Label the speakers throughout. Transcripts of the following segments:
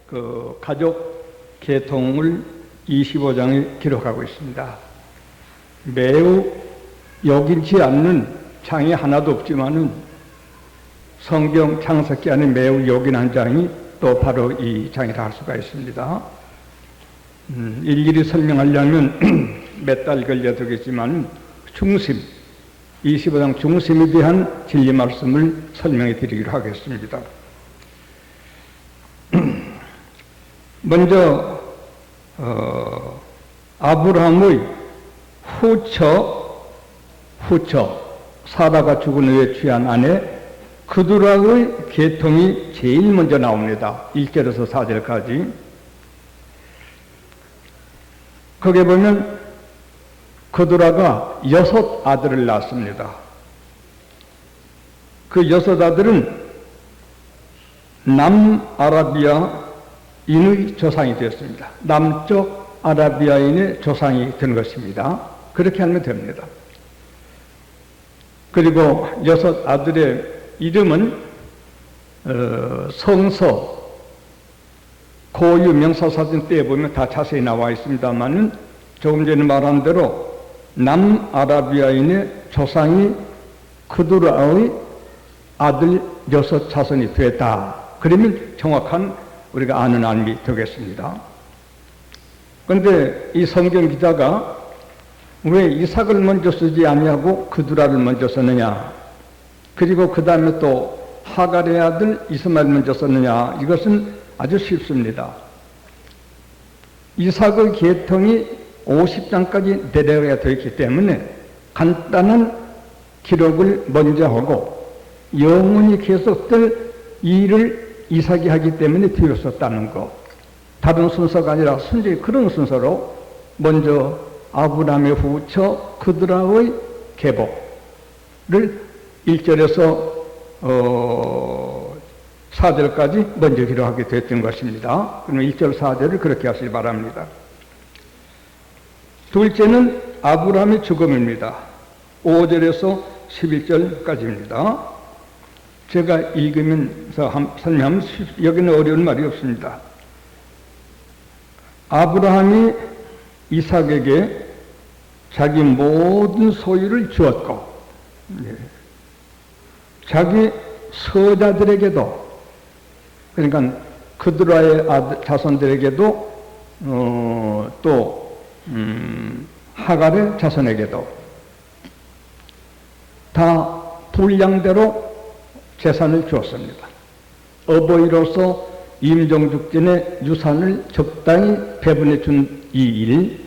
Speaker 1: 그 가족 계통을 25장에 기록하고 있습니다. 매우 여긴치 않는 장이 하나도 없지만은 성경 창세기 안에 매우 요긴한 장이 또 바로 이 장이라 할 수가 있습니다. 일일이 설명하려면 몇 달 걸려 되겠지만 중심, 25장 중심에 대한 진리 말씀을 설명해 드리기로 하겠습니다. 먼저 아브라함의 후처 사라가 죽은 후에 취한 아내 그두락의 계통이 제일 먼저 나옵니다. 1절에서 4절까지. 거기에 보면 그두라가 6 아들을 낳았습니다. 그 6 아들은 남아라비아인의 조상이 되었습니다. 남쪽 아라비아인의 조상이 된 것입니다. 그렇게 하면 됩니다. 그리고 6 아들의 이름은 성서, 고유 명사사전 때에 보면 다 자세히 나와 있습니다만은 조금 전에 말한 대로 남아라비아인의 조상이 그두라의 아들 6 자손이 됐다. 그러면 정확한 우리가 아는 안이 되겠습니다. 그런데 이 성경 기자가 왜 이삭을 먼저 쓰지 아니하고 그두라를 먼저 썼느냐, 그리고 그 다음에 또 하갈의 아들 이스마엘 먼저 썼느냐, 이것은 아주 쉽습니다. 이삭의 계통이 50장까지 내려가야 되기 때문에 간단한 기록을 먼저 하고 영원히 계속될 일을 이삭이 하기 때문에 뒤로 썼다는 것. 다른 순서가 아니라 순전히 그런 순서로 먼저 아브라함의 후처 그두라의 계보를 1절에서 4절까지 먼저 기록하게 됐던 것입니다. 그러면 1절 4절을 그렇게 하시기 바랍니다. 둘째는 아브라함의 죽음입니다. 5절에서 11절까지입니다. 제가 읽으면서 설명하면 여기는 어려운 말이 없습니다. 아브라함이 이삭에게 자기 모든 소유를 주었고, 자기 서자들에게도, 그러니까 그두라의 자손들에게도 또 하갈의 자손에게도 다 분량대로 재산을 주었습니다. 어버이로서 임종죽전에 유산을 적당히 배분해 준 이 일,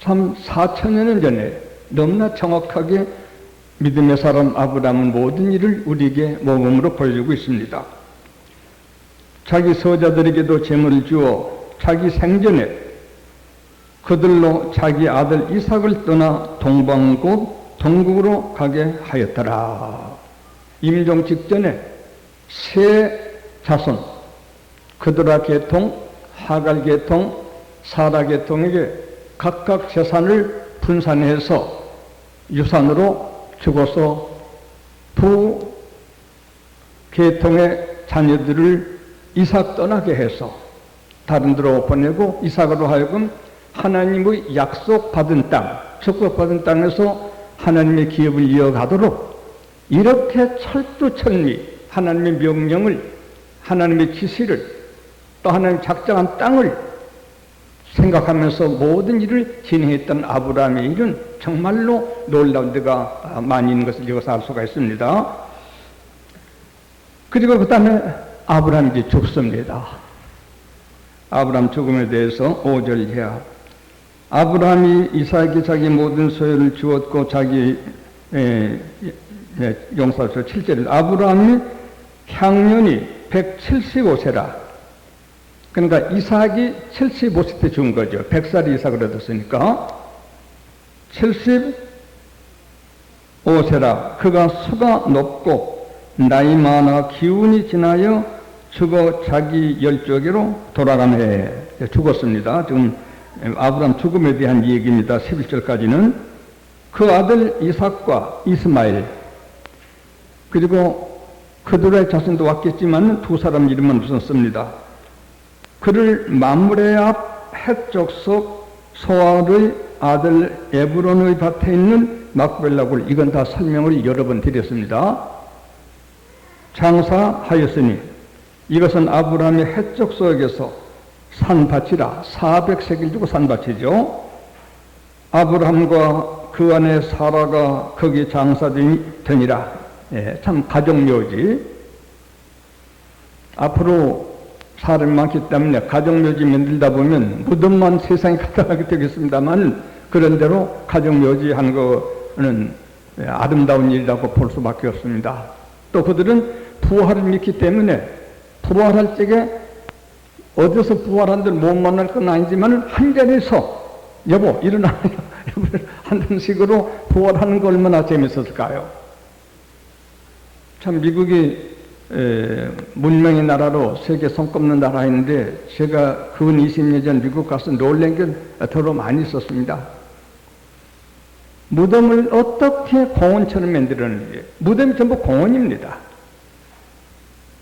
Speaker 1: 참 4천여 년 전에 너무나 정확하게 믿음의 사람 아브라함은 모든 일을 우리에게 모범으로 보여주고 있습니다. 자기 서자들에게도 재물을 주어 자기 생전에 그들로 자기 아들 이삭을 떠나 동방국으로 가게 하였더라. 임종 직전에 세 자손, 그두라 계통, 하갈 계통, 사라 계통에게 각각 재산을 분산해서 유산으로 주고서 두 계통의 자녀들을 이삭 떠나게 해서 다른 데로 보내고 이삭으로 하여금 하나님의 약속받은 땅, 축복받은 땅에서 하나님의 기업을 이어가도록 이렇게 철두철미 하나님의 명령을, 하나님의 지시를, 또 하나님 작정한 땅을 생각하면서 모든 일을 진행했던 아브라함의 일은 정말로 놀라운 데가 많이 있는 것을 여기서 알 수가 있습니다. 그리고 그 다음에 아브라함이 이제 죽습니다. 아브라함 죽음에 대해서 5절 이하. 아브라함이 이삭에게 자기 모든 소유를 주었고 자기 용사서 7절. 아브라함이 향년이 175세라. 그러니까 이삭이 75세 때 죽은 거죠. 100살이 이삭을 얻었으니까 75세라. 그가 수가 높고 나이 많아 기운이 지나여 죽어 자기 열조에게로 돌아가네. 죽었습니다. 지금 아브라함 죽음에 대한 얘기입니다. 11절까지는. 그 아들 이삭과 이스마엘, 그리고 그들의 자손도 왔겠지만 두 사람 이름은 우선 씁니다. 그를 마므레 앞 헷족속 소알의 아들 에브론의 밭에 있는 막벨라굴, 이건 다 설명을 여러 번 드렸습니다. 장사하였으니 이것은 아브라함의 헷족속에서 산 밭이라 400세겔 주고 산 밭이죠. 아브라함과 그 안에 사라가 거기 장사되니라. 예, 참 가족묘지. 앞으로 사람이 많기 때문에 가족묘지 만들다 보면 무덤만 세상에 갖다 가게 되겠습니다만, 그런대로 가족묘지 한 거는 아름다운 일이라고 볼 수밖에 없습니다. 또 그들은 부활을 믿기 때문에 부활할 적에 어디서 부활한들 못 만날 건 아니지만 한 자리에서 여보 일어나요 하는 식으로 부활하는 거 얼마나 재밌었을까요? 참 미국이 문명의 나라로 세계 손꼽는 나라인데, 제가 근 20년 전 미국 가서 놀란 게 더러 많이 있었습니다. 무덤을 어떻게 공원처럼 만들었는지. 무덤이 전부 공원입니다.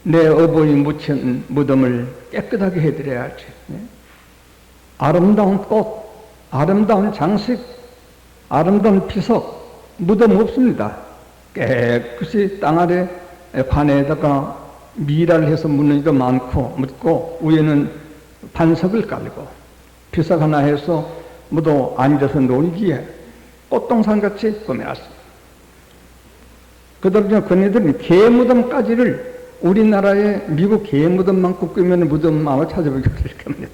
Speaker 1: 내 어머니 묻힌 무덤을 깨끗하게 해드려야지. 아름다운 꽃, 아름다운 장식, 아름다운 비석, 무덤 없습니다. 깨끗이 땅 아래 관에다가 미라를 해서 묻는 게 많고, 묻고 위에는 반석을 깔고 비석 하나 해서 모두 앉아서 놀기에 꽃동산같이 꾸며놨습니다. 그들은 그네들은 개무덤까지를 우리나라의 미국 개무덤만큼 꾸미는 무덤 아마 찾아보기 어려울 겁니다.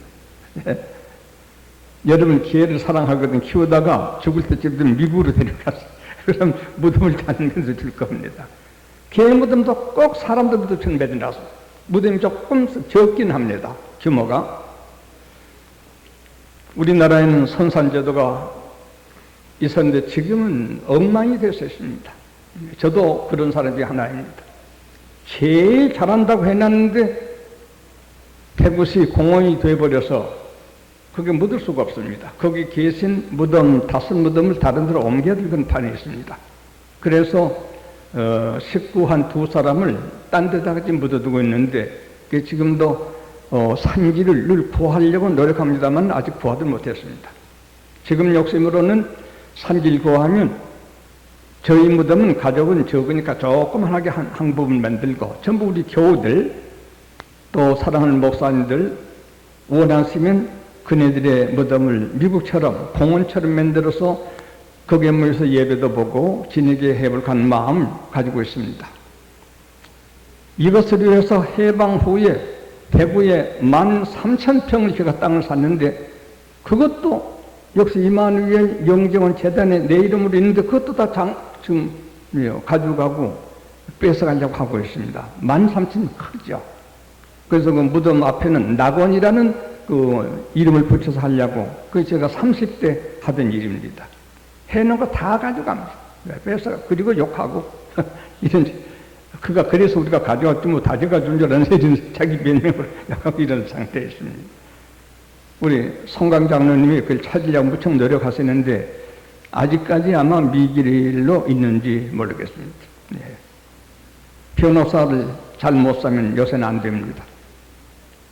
Speaker 1: 여러분 개를 사랑하거든. 키우다가 죽을 때쯤 미국으로 데려가서 그럼 무덤을 찾으면서 줄 겁니다. 개 무덤도 꼭 사람들 무덤처럼 매달려서 무덤이 조금 적긴 합니다. 규모가. 우리나라에는 선산제도가 있었는데 지금은 엉망이 되어 있습니다. 저도 그런 사람 중에 하나입니다. 제일 잘한다고 해놨는데 대구시 공원이 되어버려서 그게 묻을 수가 없습니다. 거기 계신 무덤, 5무덤을 다른 데로 옮겨들건 판이 있습니다. 그래서 식구 한 2사람을 딴 데다가 지금 묻어두고 있는데, 지금도 산지를 늘 구하려고 노력합니다만 아직 구하지 못했습니다. 지금 욕심으로는 산지를 구하면 저희 무덤은 가족은 적으니까 조그만하게 한 부분 만들고, 전부 우리 교우들 또 사랑하는 목사님들 원하시면 그네들의 무덤을 미국처럼 공원처럼 만들어서 거기에 모여서 예배도 보고 지내게 해볼까 하는 마음을 가지고 있습니다. 이것을 위해서 해방 후에 대구에 13,000평을 제가 땅을 샀는데, 그것도 역시 이만우엘 영정원 재단에 내 이름으로 있는데 그것도 다 지금 가져가고 뺏어가려고 하고 있습니다. 13,000 크죠. 그래서 그 무덤 앞에는 낙원이라는 그 이름을 붙여서 하려고, 그 제가 30대 하던 일입니다. 해놓은 거 다 가져갑니다. 뺏어. 그리고 욕하고 이런, 그가 그래서 우리가 가져갔지 뭐 다져가 준 줄 알았는데 자기 변명을 욕하고 이런 상태에 있습니다. 우리 송강 장로님이 그걸 찾으려고 무척 노력하시는데 아직까지 아마 미길로 있는지 모르겠습니다. 네. 변호사를 잘 못 사면 요새는 안 됩니다.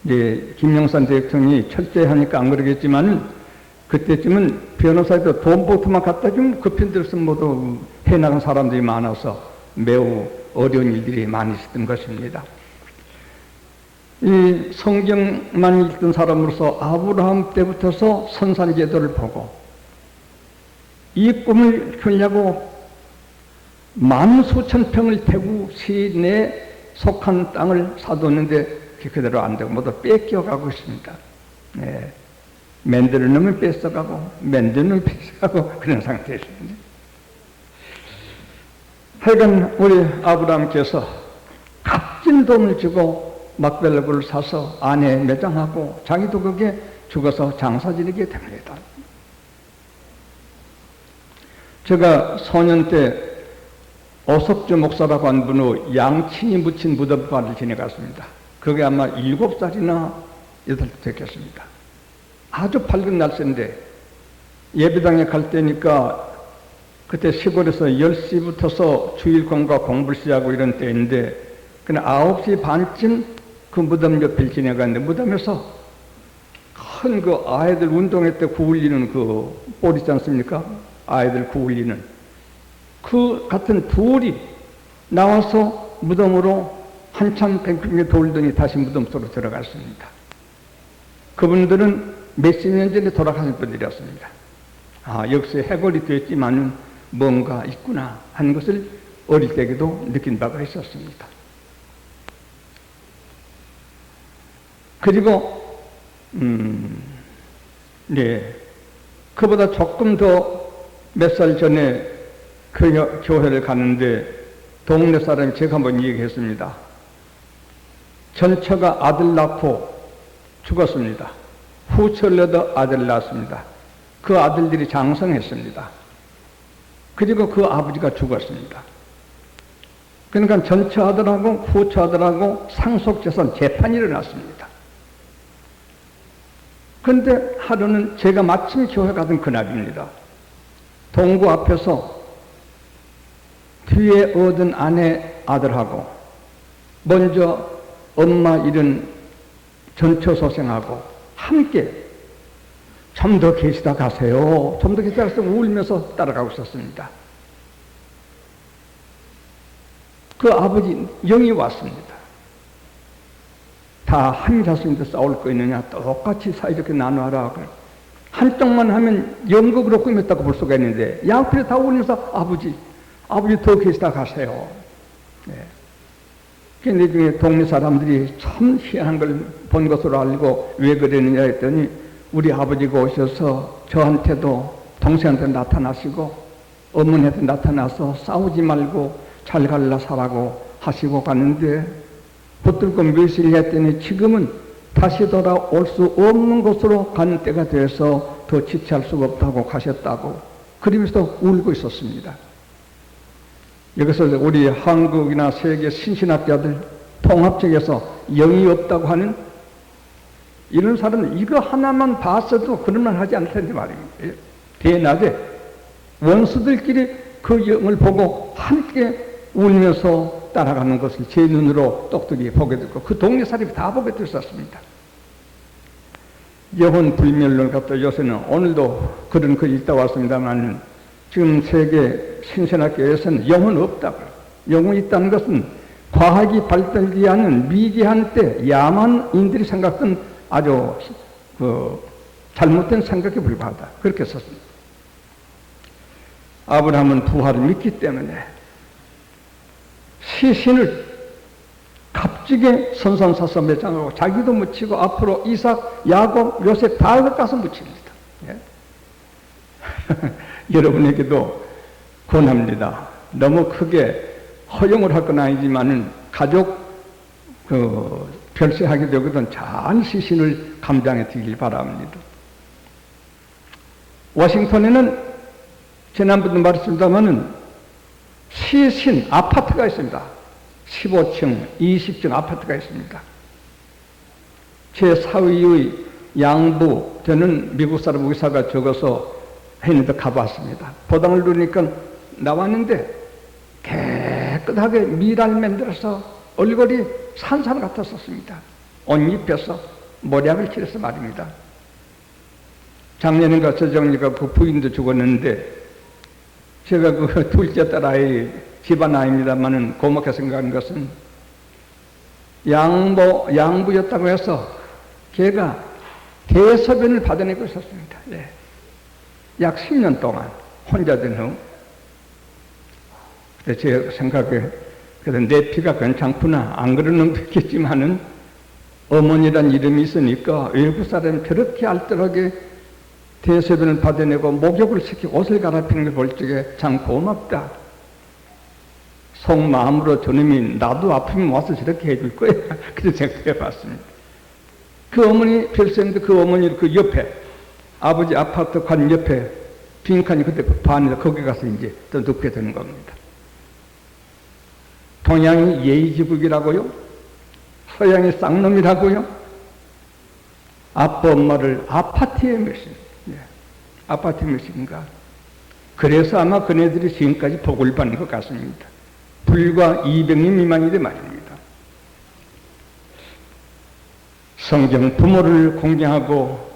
Speaker 1: 네, 김영삼 대통령이 철저하니까 안 그러겠지만, 그때쯤은 변호사도 돈보트만 갖다 주면 그 편들서 모두 해나간 사람들이 많아서 매우 어려운 일들이 많이 있었던 것입니다. 이 성경만 읽던 사람으로서 아브라함 때부터서 선산제도를 보고 이 꿈을 꾸려고 10,000수천 평을 대구 시내에 속한 땅을 사뒀는데 그대로 안 되고 모두 뺏겨가고 있습니다. 네. 만드는 놈은 뺏어가고 만드는 놈은 뺏어가고 그런 상태였습니다. 하여간 우리 아브라함께서 값진 돈을 주고 막벨라굴을 사서 안에 매장하고 자기도 거기에 죽어서 장사 지르게 됩니다. 제가 소년 때 오석주 목사라고 한 분의 양친이 묻힌 무덤가를 지내갔습니다. 그게 아마 7살이나 8살 됐겠습니다. 아주 밝은 날씨인데 예배당에 갈 때니까 그때 시골에서 10시부터서 주일공과 공부를 시작하고 이런 때인데 그러나 9시 반쯤 그 무덤 옆을 지나갔는데 무덤에서 큰 그 아이들 운동회 때 구울리는 그 볼 있지 않습니까? 아이들 구울리는 그 같은 불이 나와서 무덤으로 한참 뱅뱅 돌더니 다시 무덤 속으로 들어갔습니다. 그분들은 몇십 년 전에 돌아가신 분들이었습니다. 아, 역시 해골이 됐지만은 뭔가 있구나 하는 것을 어릴 때에도 느낀 바가 있었습니다. 그리고 네, 그보다 조금 더 몇 살 전에 그 교회를 가는데 동네 사람이 제가 한번 얘기했습니다. 전처가 아들 낳고 죽었습니다. 후철로도 아들 낳았습니다. 그 아들들이 장성했습니다. 그리고 그 아버지가 죽었습니다. 그러니까 전처 아들하고 후처 아들하고 상속재산 재판이 일어났습니다. 그런데 하루는 제가 마침 교회 가던 그날입니다. 동구 앞에서 뒤에 얻은 아내 아들하고 먼저 엄마 잃은 전처 소생하고 함께 좀 더 계시다 가세요. 좀 더 계시다 가세요. 울면서 따라가고 있었습니다. 그 아버지 영이 왔습니다. 다 한 자손인데 싸울 거 있느냐. 똑같이 사이좋게 나누어라. 한쪽만 하면 연극으로 꾸몄다고 볼 수가 있는데 양쪽에 다 울면서 아버지 더 계시다 가세요. 네. 내 중에 동네 사람들이 참 희한한 걸 본 것으로 알고 왜 그러느냐 했더니 우리 아버지가 오셔서 저한테도 동생한테 나타나시고 어머니한테 나타나서 싸우지 말고 잘 갈라 살라고 하시고 갔는데 붙들고 며칠 했더니 지금은 다시 돌아올 수 없는 곳으로 가는 때가 돼서 더 지체할 수가 없다고 가셨다고 그러면서 울고 있었습니다. 여기서 우리 한국이나 세계 신신학자들 통합적에서 영이 없다고 하는 이런 사람은 이거 하나만 봤어도 그런 말 하지 않을 텐데 말입니다. 대낮에 원수들끼리 그 영을 보고 함께 울면서 따라가는 것을 제 눈으로 똑똑히 보게 됐고 그 동네 사람이 다 보게 됐었습니다. 영혼 불멸론 같은 요새는 오늘도 그런 글이 있다 왔습니다만 지금 세계 신신학교에서는 영혼 없다고요. 영혼이 있다는 것은 과학이 발달되지 않은 미개한 때 야만인들이 생각한 아주 잘못된 생각에 불과하다. 그렇게 썼습니다. 아브라함은 부활을 믿기 때문에 시신을 값지게 선산사서 매장하고 자기도 묻히고 앞으로 이삭, 야곱, 요셉 다 가서 묻힙니다. 예? 여러분에게도 권합니다. 너무 크게 허용을 할 건 아니지만은 가족 별세하게 되거든 잘 시신을 감장해 드리길 바랍니다. 워싱턴에는 지난번도 말했습니다만은 시신 아파트가 있습니다. 15층, 20층 아파트가 있습니다. 제 사위의 양부, 저는 미국 사람 의사가 적어서 했는데 가봤습니다. 보당을 누르니까 나왔는데 깨끗하게 미랄 만들어서 얼굴이 산산 같았었습니다. 옷 입혀서 모략을 칠해서 말입니다. 작년인가 저정리가 그 부인도 죽었는데 제가 그 둘째 딸 아이 집안 아이입니다만은 고맙게 생각하는 것은 양부였다고 해서 걔가 대소변을 받아내고 있었습니다. 네. 약 10년 동안 혼자 된 후. 근데 제 생각에 그래도 내 피가 괜찮구나. 안 그런 놈도 있겠지만은 어머니란 이름이 있으니까 외국 사람이 저렇게 알뜰하게 대소변을 받아내고 목욕을 시키고 옷을 갈아입히는 걸 볼 적에 참 고맙다. 속마음으로 저놈이 나도 아프면 와서 저렇게 해줄 거야. 그래서 생각해 봤습니다. 그 어머니 별세인데 그 어머니 그 옆에 아버지 아파트 관 옆에 빈칸이 그때 반에서 거기 가서 이제 또 눕게 되는 겁니다. 동양이 예의지국이라고요? 서양이 쌍놈이라고요? 아빠 엄마를 아파트에 몇십, 아파트에 몇십인가? 그래서 아마 그네들이 지금까지 복을 받는 것 같습니다. 불과 200년 미만이래 말입니다. 성경 부모를 공경하고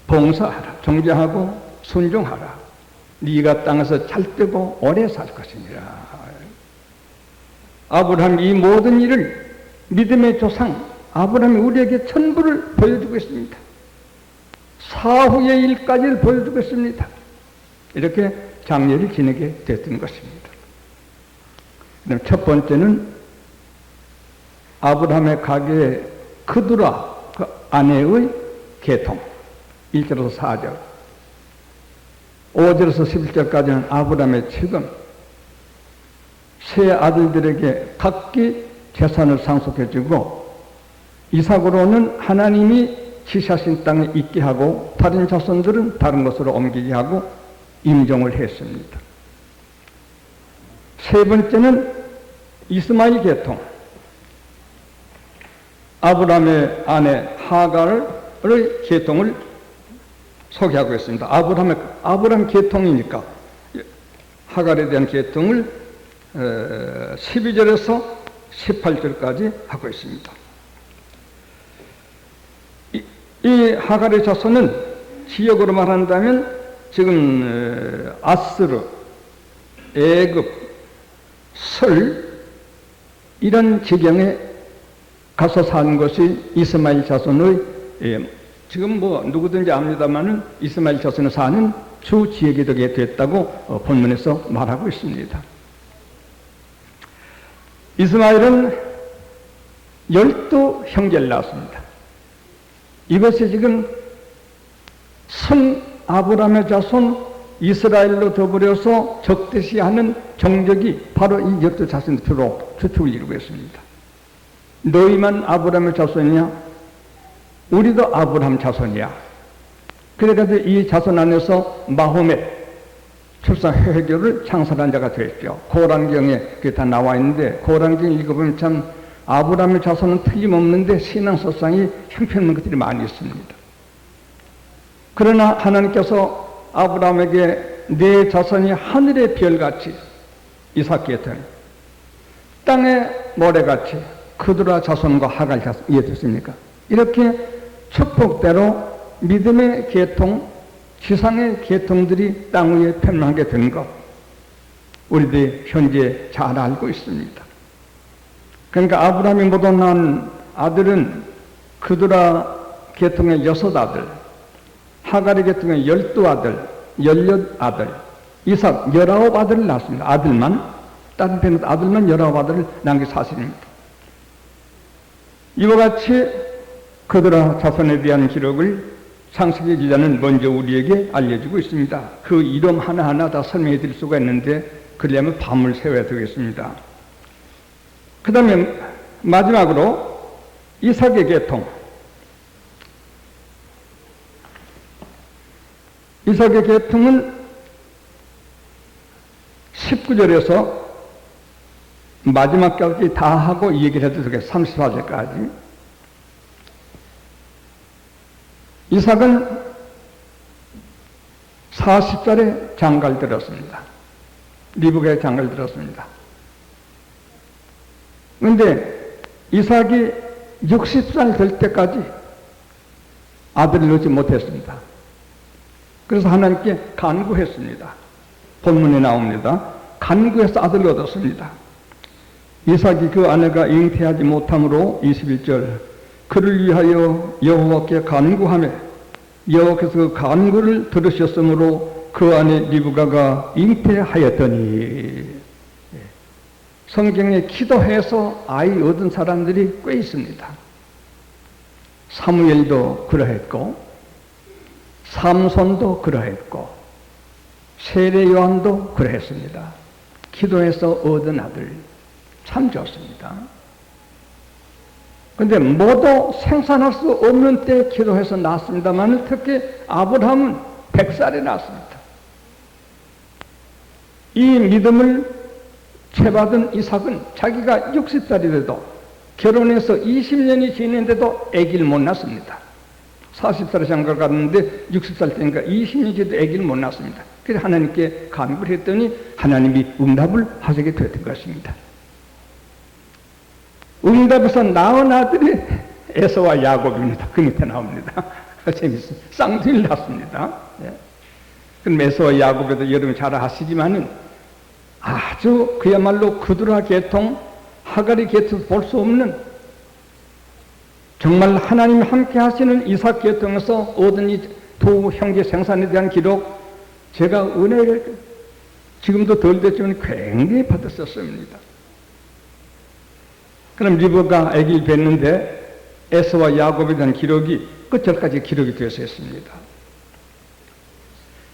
Speaker 1: 봉사하라. 존경하고 순종하라. 네가 땅에서 잘 되고 오래 살 것이니라. 아브라함이 이 모든 일을 믿음의 조상 아브라함이 우리에게 전부를 보여주고 있습니다. 사후의 일까지를 보여주고 있습니다. 이렇게 장례를 지내게 됐던 것입니다. 그다음 첫 번째는 아브라함의 가게에 그두라 그 아내의 계통 1절에서 4절 5절에서 11절까지는 아브라함의 책임 세 아들들에게 각기 재산을 상속해주고 이삭으로는 하나님이 지시하신 땅에 있게 하고 다른 자손들은 다른 곳으로 옮기게 하고 임종을 했습니다. 세 번째는 이스마엘 계통 아브라함의 아내 하갈의 계통을 소개하고 있습니다. 아브라함 계통이니까 하갈에 대한 계통을 12절에서 18절까지 하고 있습니다. 이 하갈의 자손은 지역으로 말한다면 지금 아스르, 애굽, 설 이런 지경에 가서 산 것이 이스마엘 자손의 지금 뭐 누구든지 압니다마는 이스마엘 자손에 사는 주 지역이 되게 됐다고 본문에서 말하고 있습니다. 이스마엘은 12형제를 낳았습니다. 이것이 지금 성 아브라함의 자손 이스라엘로 더불어서 적대시하는 종족이 바로 이 12자손으로 추측을 이루고 있습니다. 너희만 아브라함의 자손이냐? 우리도 아브라함 자손이야. 그래가지고 이 자손 안에서 마호멧 출산회교를 창설한 자가 됐죠. 고란경에 그게 다 나와 있는데 고란경 읽어보면 참 아브라함의 자손은 틀림없는데 신앙서상이 형편없는 것들이 많이 있습니다. 그러나 하나님께서 아브라함에게 내 자손이 하늘의 별같이 이삭 계통, 땅의 모래같이 그두라 자손과 하갈 자손 이해됐습니까? 이렇게 축복대로 믿음의 계통, 지상의 계통들이 땅 위에 편만하게 된 것 우리들이 현재 잘 알고 있습니다. 그러니까 아브라함이 모두 낳은 아들은 그두라 계통의 6아들, 하갈의 계통의 12아들, 18아들, 이삭 19아들을 낳았습니다. 아들만, 다른 편은 아들만 19아들을 낳은 게 사실입니다. 이와 같이 그두라 자손에 대한 기록을 창세기 기자는 먼저 우리에게 알려주고 있습니다. 그 이름 하나하나 다 설명해 드릴 수가 있는데 그러려면 밤을 새워야 되겠습니다. 그 다음에 마지막으로 이삭의 계통. 이삭의 계통은 19절에서 마지막까지 다 하고 이 얘기를 해도 되겠습니다. 34절까지. 이삭은 40살에 장가를 들었습니다. 리브가에 장가를 들었습니다. 그런데 이삭이 60살 될 때까지 아들을 낳지 못했습니다. 그래서 하나님께 간구했습니다. 본문에 나옵니다. 간구해서 아들을 얻었습니다. 이삭이 그 아내가 잉태하지 못함으로 21절 그를 위하여 여호와께 간구하며 여호와께서 그 간구를 들으셨으므로 그 아내 리브가가 잉태하였더니 성경에 기도해서 아이 얻은 사람들이 꽤 있습니다. 사무엘도 그러했고 삼손도 그러했고 세례 요한도 그러했습니다. 기도해서 얻은 아들 참 좋습니다. 그런데 모두 생산할 수 없는 때 기도해서 낳았습니다만 특히 아브라함은 100살에 낳았습니다. 이 믿음을 채받은 이삭은 자기가 60살이 돼도 결혼해서 20년이 지났는데도 아기를 못 낳습니다. 40살에 장가를 갔는데 60살 때니까 20년이 지나도 아기를 못 낳습니다. 그래서 하나님께 간구를 했더니 하나님이 응답을 하시게 됐던 것입니다. 응답에서 낳은 아들이 에서와 야곱입니다. 그 밑에 나옵니다. 재밌어요. 쌍둥이를 낳습니다. 예. 그럼 에서와 야곱에도 여러분 잘 아시지만은 아주 그야말로 그두라 계통, 하갈이 계통에서 볼 수 없는 정말 하나님이 함께 하시는 이삭 계통에서 얻은 이 두 형제 생산에 대한 기록, 제가 은혜를 지금도 덜 됐지만 굉장히 받았었습니다. 그럼 리브가 아기를 뵀는데 에서와 야곱에 대한 기록이 끝절까지 기록이 되어서 있습니다.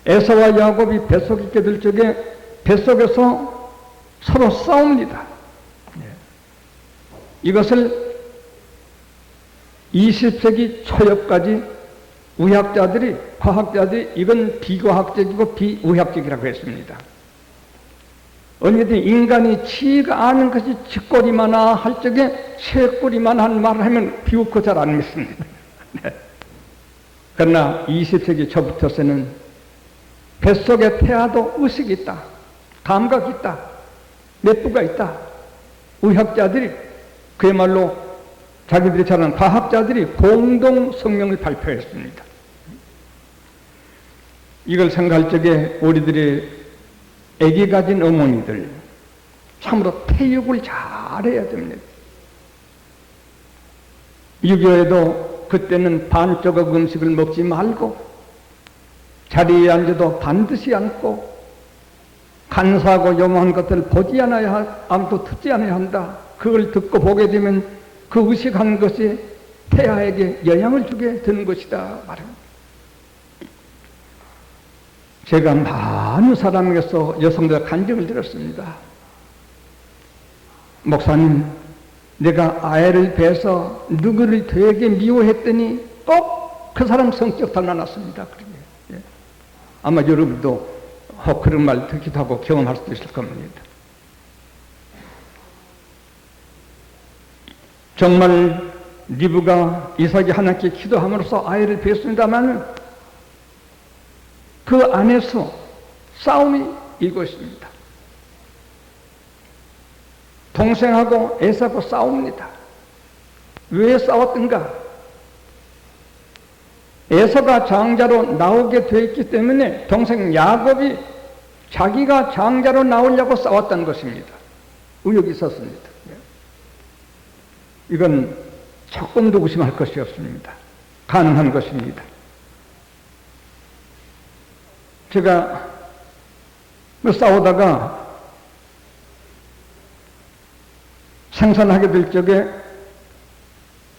Speaker 1: 에서와 야곱이 뱃속 있게 될 적에 뱃속에서 서로 싸웁니다. 이것을 20세기 초엽까지 의학자들이, 과학자들이 이건 비과학적이고 비의학적이라고 했습니다. 언제든 인간이 지가 아는 것이 쥐꼬리마나 할 적에 새꼬리만한 말을 하면 비웃고 잘 안 믿습니다. 네. 그러나 20세기 초부터서는 뱃속에 태아도 의식이 있다, 감각이 있다, 뇌부가 있다. 의학자들이, 그야말로 자기들이 잘 아는 과학자들이 공동 성명을 발표했습니다. 이걸 생각할 적에 우리들이 아기 가진 어머니들 참으로 태육을 잘해야 됩니다. 6.25에도 그때는 반조각 음식을 먹지 말고 자리에 앉아도 반드시 앉고 간사하고 요망한 것들을 보지 않고 듣지 않아야 한다. 그걸 듣고 보게 되면 그 의식한 것이 태아에게 영향을 주게 되는 것이다 말합니다. 제가 많은 사람에게서 여성들 간증을 들었습니다. 목사님, 내가 아이를 뵈서 누구를 되게 미워했더니 꼭 그 사람 성격 달라났습니다. 예. 아마 여러분도 그런 말 듣기도 하고 경험할 수도 있을 겁니다. 정말 리브가 이삭이 하나님께 기도함으로써 아이를 뵀습니다만 그 안에서 싸움이 일고 있습니다. 동생하고 에사하고 싸웁니다. 왜 싸웠던가? 에서가 장자로 나오게 되어 있기 때문에 동생 야곱이 자기가 장자로 나오려고 싸웠다는 것입니다. 의혹이 있었습니다. 이건 조금도 의심할 것이 없습니다. 가능한 것입니다. 제가 싸우다가 생산하게 될 적에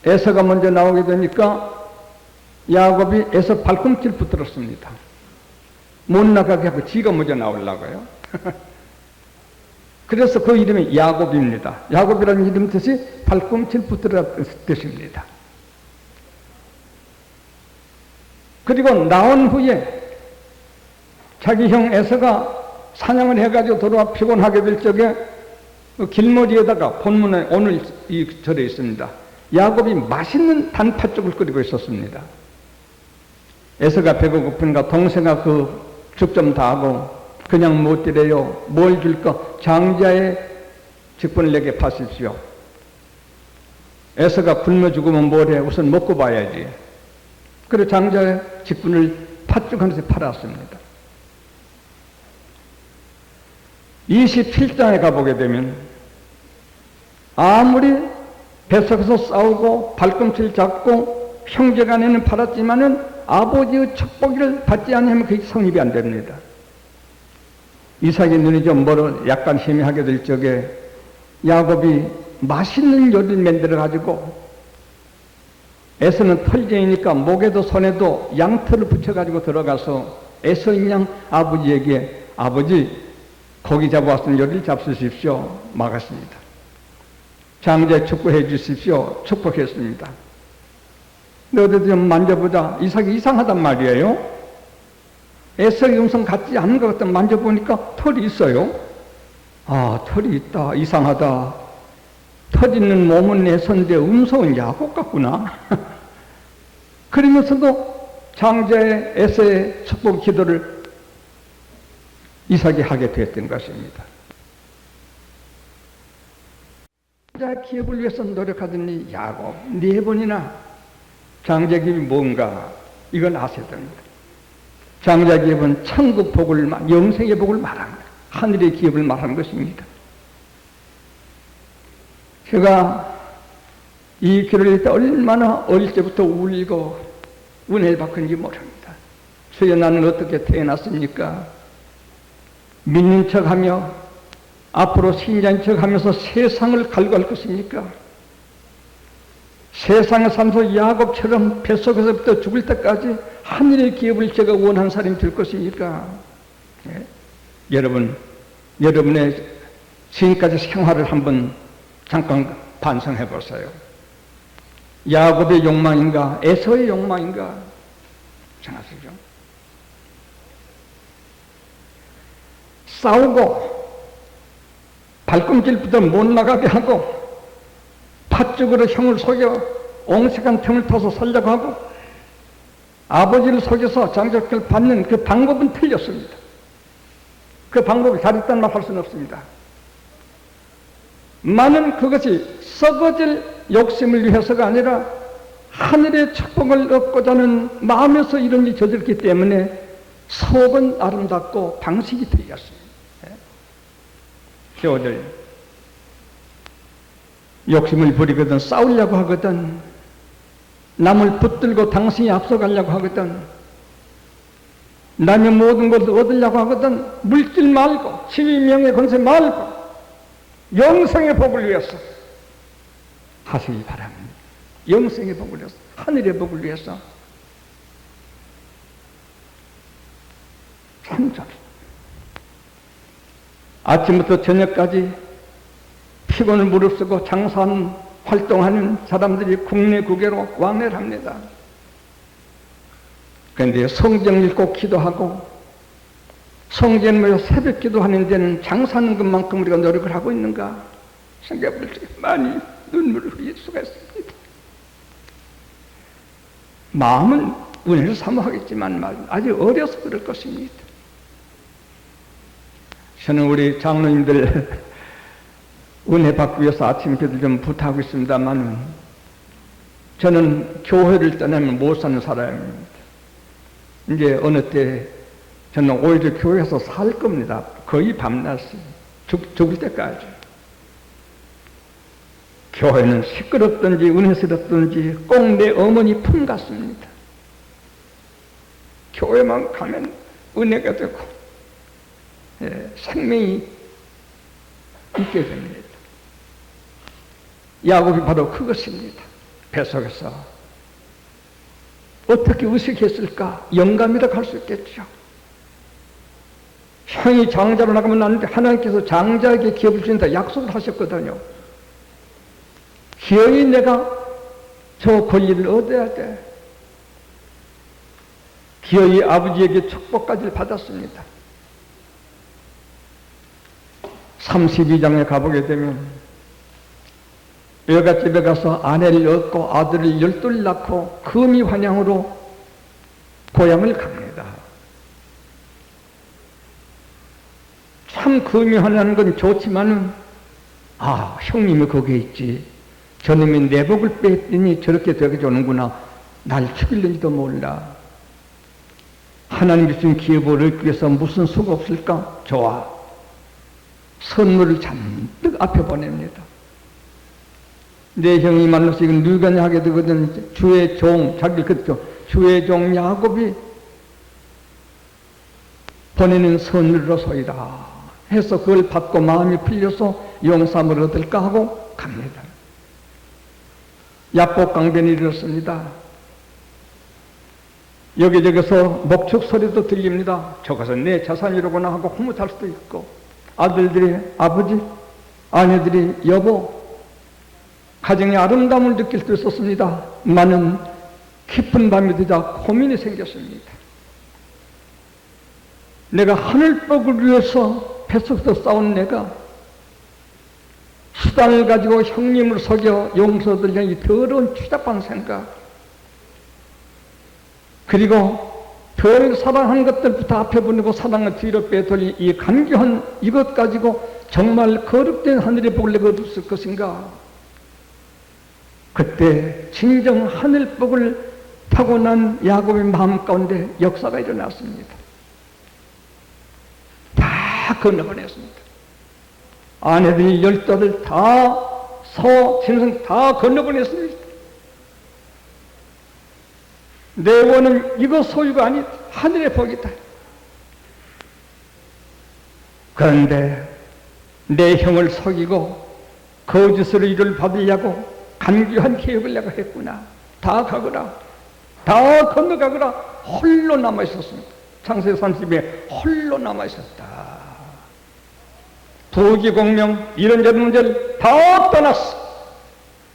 Speaker 1: 에서가 먼저 나오게 되니까 야곱이 에서 발꿈치를 붙들었습니다. 못 나가게 하고 지가 먼저 나오려고요. 그래서 그 이름이 야곱입니다. 야곱이라는 이름 뜻이 발꿈치를 붙들었다는 뜻입니다. 그리고 나온 후에 자기 형 에서가 사냥을 해가지고 돌아와 피곤하게 될 적에 그 길머리에다가 본문에 오늘 이 절에 있습니다. 야곱이 맛있는 단팥죽을 끓이고 있었습니다. 에서가 배가 고프니까 동생아 그 죽 좀 다 하고 그냥 못 드려요. 뭘 줄까? 장자의 직분을 내게 파십시오. 에서가 굶어 죽으면 뭐래? 우선 먹고 봐야지. 그래서 장자의 직분을 팥죽 한 세 팔았습니다. 27장에 가보게 되면 아무리 뱃속에서 싸우고 발꿈치를 잡고 형제간에는 팔았지만은 아버지의 축복을 받지 않으면 그게 성립이 안 됩니다. 이삭의 눈이 좀 멀어 약간 희미하게 될 적에 야곱이 맛있는 요리를 만들어 가지고 에서는 털쟁이니까 목에도 손에도 양털을 붙여 가지고 들어가서 에서인 양 아버지에게 아버지 고기 잡아왔으니 요리를 잡수십시오 막았습니다. 장자 축복해 주십시오 축복했습니다. 너희들 좀 만져보자. 이삭이 이상하단 말이에요. 에서의 음성 같지 않은 것 같다. 만져보니까 털이 있어요. 아, 털이 있다. 이상하다. 털 있는 몸은 에서인데 음성은 야곱 같구나. 그러면서도 장자의 에서의 축복 기도를 이삭이 하게 되었던 것입니다. 장자 기업을 위해서 노력하던 이 야곱 4번이나 장자 기업이 뭔가 이걸 아셔야 됩니다. 장자 기업은 천국 복을, 영생의 복을 말합니다. 하늘의 기업을 말하는 것입니다. 제가 이 글을 읽을 때 얼마나 어릴 때부터 울고 은혜를 받은지 모릅니다. 주여, 나는 어떻게 태어났습니까? 믿는 척하며 앞으로 신자인 척하면서 세상을 갈구할 것입니까? 세상을 살면서 야곱처럼 뱃속에서부터 죽을 때까지 하늘의 기업을 제가 원하는 사람이 될 것입니까? 예? 여러분의 지금까지 생활을 한번 잠깐 반성해 보세요. 야곱의 욕망인가 에서의 욕망인가 생각하시죠. 싸우고 발꿈질부터 못 나가게 하고 팥죽으로 형을 속여 옹색한 틈을 타서 살려고 하고 아버지를 속여서 장자권을 받는 그 방법은 틀렸습니다. 그 방법이 잘했다는 말 할 수는 없습니다. 나는 그것이 썩어질 욕심을 위해서가 아니라 하늘의 축복을 얻고자 하는 마음에서 이런 일이 저질렀기 때문에 속은 아름답고 방식이 틀렸습니다. 교들 욕심을 부리거든 싸우려고 하거든 남을 붙들고 당신이 앞서가려고 하거든 남의 모든 것을 얻으려고 하거든 물질 말고 지위 명예 권세 말고 영생의 복을 위해서 하시기 바랍니다. 영생의 복을 위해서, 하늘의 복을 위해서. 참잘 아침부터 저녁까지 피곤을 무릅쓰고 장사하는 활동하는 사람들이 국내 국외로 왕래를 합니다. 그런데 성경 읽고 기도하고 성전 모여 새벽 기도하는 데는 장사하는 것만큼 우리가 노력을 하고 있는가 생각해 볼 때 많이 눈물을 흘릴 수가 있습니다. 마음은 은혜를 사모하겠지만 아직 어려서 그럴 것입니다. 저는 우리 장로님들 은혜 받기 위해서 아침 기도를 좀 부탁하고 있습니다만 저는 교회를 떠나면 못 사는 사람입니다. 이제 어느 때 저는 오히려 교회에서 살 겁니다. 거의 밤낮이 죽을 때까지. 교회는 시끄럽든지 은혜스럽든지 꼭 내 어머니 품 같습니다. 교회만 가면 은혜가 되고 생명이 있게 됩니다. 야곱이 바로 그것입니다. 뱃속에서 어떻게 의식했을까? 영감이라고 할 수 있겠죠. 형이 장자로 나가면 나는데 하나님께서 장자에게 기업을 주신다 약속을 하셨거든요. 기어이 내가 저 권리를 얻어야 돼. 기어이 아버지에게 축복까지 받았습니다. 32장에 가보게 되면 여갓집에 가서 아내를 얻고 아들을 12을 낳고 금이 환양으로 고향을 갑니다. 참 금이 환양하는 건 좋지만은 형님이 거기에 있지. 저놈이 내 복을 뺐더니 저렇게 되게 오는구나. 날 죽일는지도 몰라. 하나님이 주신 기업을 얻기 위해서 무슨 수가 없을까? 좋아. 선물을 잔뜩 앞에 보냅니다. 내 형이 만나서 이건 누가 하게 되거든. 주의 종, 자기 그랬죠. 주의 종 야곱이 보내는 선물로소이다 해서 그걸 받고 마음이 풀려서 용삼을 얻을까 하고 갑니다. 야복강변이 이렇습니다. 여기저기서 목축 소리도 들립니다. 저것은 내 자산이로구나 하고 흐뭇할 수도 있고 아들들이 아버지, 아내들이 여보, 가정의 아름다움을 느낄 수 있었습니다. 많은 깊은 밤이 되자 고민이 생겼습니다. 내가 하늘복을 위해서 뱃속에서 싸운 내가 수단을 가지고 형님을 속여 용서들 향해 더러운 추잡한 생각, 그리고 별 사랑하는 것들부터 앞에 보내고 사랑을 뒤로 빼돌린 이 간교한 이것 가지고 정말 거룩된 하늘의 복을 내가 얻을 것인가? 그때 진정 하늘복을 타고난 야곱의 마음 가운데 역사가 일어났습니다. 다 건너보냈습니다. 아내들이 12을 다 짐승 다 건너보냈습니다. 내 원은 이거 소유가 아니 하늘의 복이다. 그런데 내 형을 속이고 거짓으로 이를 받으려고 간교한 계획을 내가 했구나. 다 가거라. 다 건너가거라. 홀로 남아있었습니다. 창세기 30에 홀로 남아있었다. 부귀공명 이런저런 문제를 다 떠났어.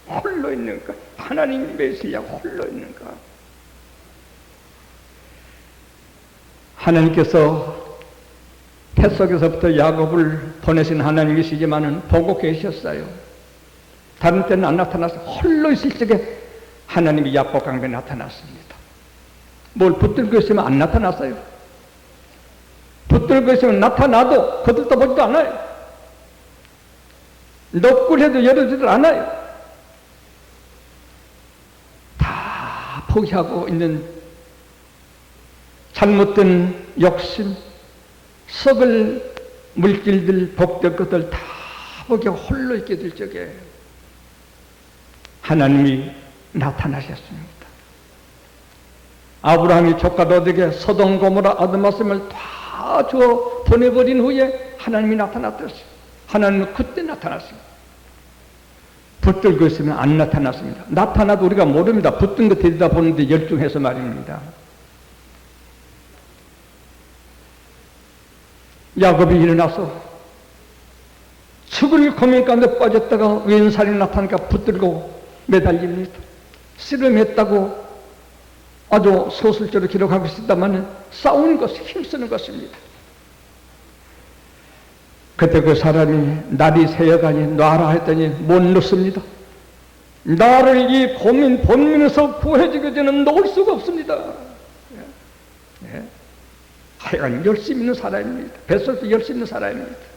Speaker 1: 홀로 있는가? 하나님 메시아 홀로 있는가? 하나님께서 태 속에서부터 야곱을 보내신 하나님이시지만은 보고 계셨어요. 다른 때는 안 나타나서 홀로 있을 적에 하나님이 야곱 강변에 나타났습니다. 뭘 붙들고 있으면 안 나타났어요. 붙들고 있으면 나타나도 거들떠 보지도 않아요. 넋굴해도 열어주질 않아요. 다 포기하고 있는 잘못된 욕심, 썩을 물질들, 복될 것들 다 포기하고 홀로 있게 될 적에 하나님이 나타나셨습니다. 아브라함이 조카 롯에게 소돔 고모라 아드마스을 다 주어 보내버린 후에 하나님이 나타났더랬어요. 하나님은 그때 나타났습니다. 붙들고 있으면 안 나타났습니다. 나타나도 우리가 모릅니다. 붙든 거 들여다보는데 열중해서 말입니다. 야곱이 일어나서 죽을 고민 가운데 빠졌다가 왼살이 나타나니까 붙들고 매달립니다. 씨름했다고 아주 소설적으로 기록하고 있었다만 싸우는 것, 힘쓰는 것입니다. 그때 그 사람이 날이 새어가니 놔라 했더니 못 놓습니다. 나를 이 고민 본민에서 구해주기 전에는 놓을 수가 없습니다. 예. 하여간 열심 있는 사람입니다. 뱃속도 열심 있는 사람입니다.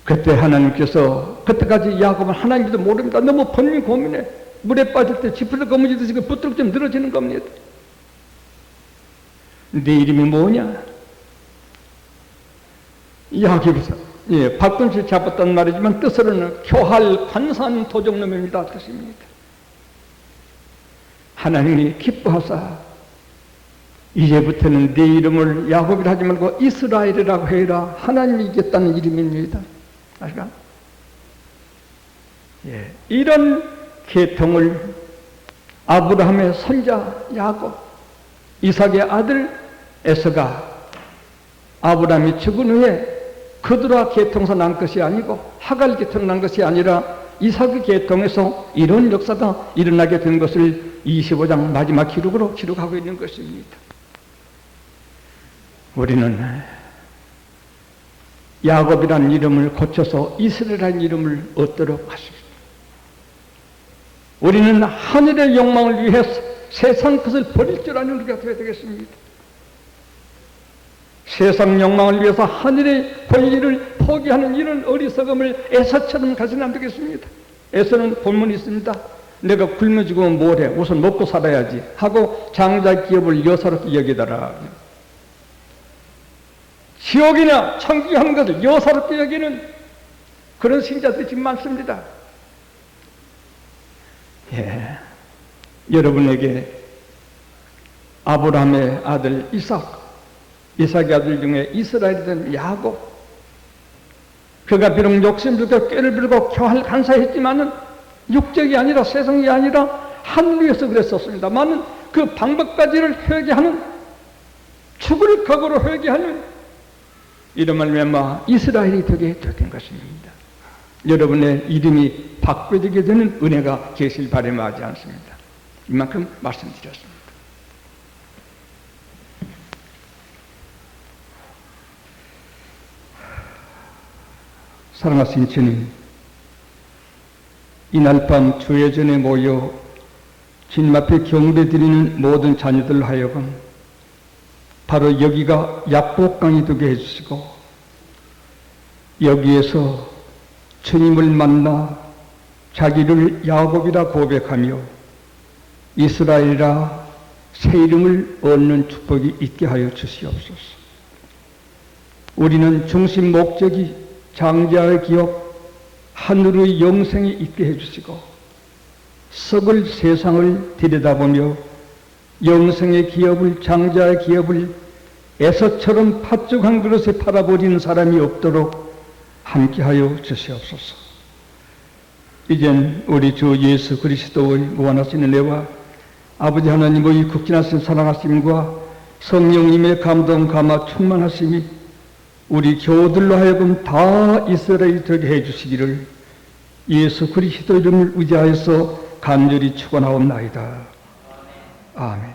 Speaker 1: 그때 하나님께서 그때까지 야곱은 하나님도 모릅니다. 너무 본민 고민해. 물에 빠질 때 지푸를 거머쥐듯이 부뚜룩 좀 늘어지는 겁니다. 네 이름이 뭐냐? 야곱에서 박근실 잡았단 말이지만 뜻으로는 교할 관산 도적놈입니다. 뜻입니다. 하나님이 기뻐하사 이제부터는 네 이름을 야곱이라 하지 말고 이스라엘이라고 해라. 하나님이 이겼다는 이름입니다. 아시가? 예, 이런 계통을 아브라함의 손자 야곱, 이삭의 아들 에서가 아브라함이 죽은 후에 그들아 계통에서 난 것이 아니고 하갈 계통에서 난 것이 아니라 이삭의 계통에서 이런 역사가 일어나게 된 것을 25장 마지막 기록으로 기록하고 있는 것입니다. 우리는 야곱이라는 이름을 고쳐서 이스라엘이라는 이름을 얻도록 하십시오. 우리는 하늘의 욕망을 위해서 세상 것을 버릴 줄 아는 우리가 되어야 되겠습니다. 세상 욕망을 위해서 하늘의 권리를 포기하는 이런 어리석음을 에서처럼 가지는 안 되겠습니다. 에서는 본문이 있습니다. 내가 굶어 죽으면 뭐래? 우선 먹고 살아야지 하고 장자 기업을 여사롭게 여기더라. 지옥이나 천국이 하는 것을 여사롭게 여기는 그런 신자들이 지금 많습니다. 예, 여러분에게 아브라함의 아들 이삭의 아들 중에 이스라엘이 된 야곱, 그가 비록 욕심부터 꾀를 부리고 교할 간사했지만은 육적이 아니라 세상이 아니라 하늘 위에서 그랬었습니다만은 그 방법까지를 회개하는, 죽을 각오로 회개하는 이런 말미암아 이스라엘이 되게 된 것입니다. 여러분의 이름이 바꿔지게 되는 은혜가 계실 바람하지 않습니다. 이만큼 말씀드렸습니다. 사랑하신 주님, 이날 밤 주의 전에 모여 주님 앞에 경배드리는 모든 자녀들 하여금 바로 여기가 약복강이 되게 해주시고 여기에서 주님을 만나 자기를 야곱이라 고백하며 이스라엘이라 새 이름을 얻는 축복이 있게 하여 주시옵소서. 우리는 중심 목적이 장자의 기업, 하늘의 영생이 있게 해주시고 썩을 세상을 들여다보며 영생의 기업을, 장자의 기업을 에서처럼 팥죽 한 그릇에 팔아버리는 사람이 없도록 함께하여 주시옵소서. 이젠 우리 주 예수 그리스도의 무한하신 은혜와 아버지 하나님의 극진하신 사랑하심과 성령님의 감동 감화 충만하심이 우리 교우들로 하여금 다 이스라엘이 되게 해주시기를 예수 그리스도 이름을 의지하여서 간절히 축원하옵나이다. 아멘.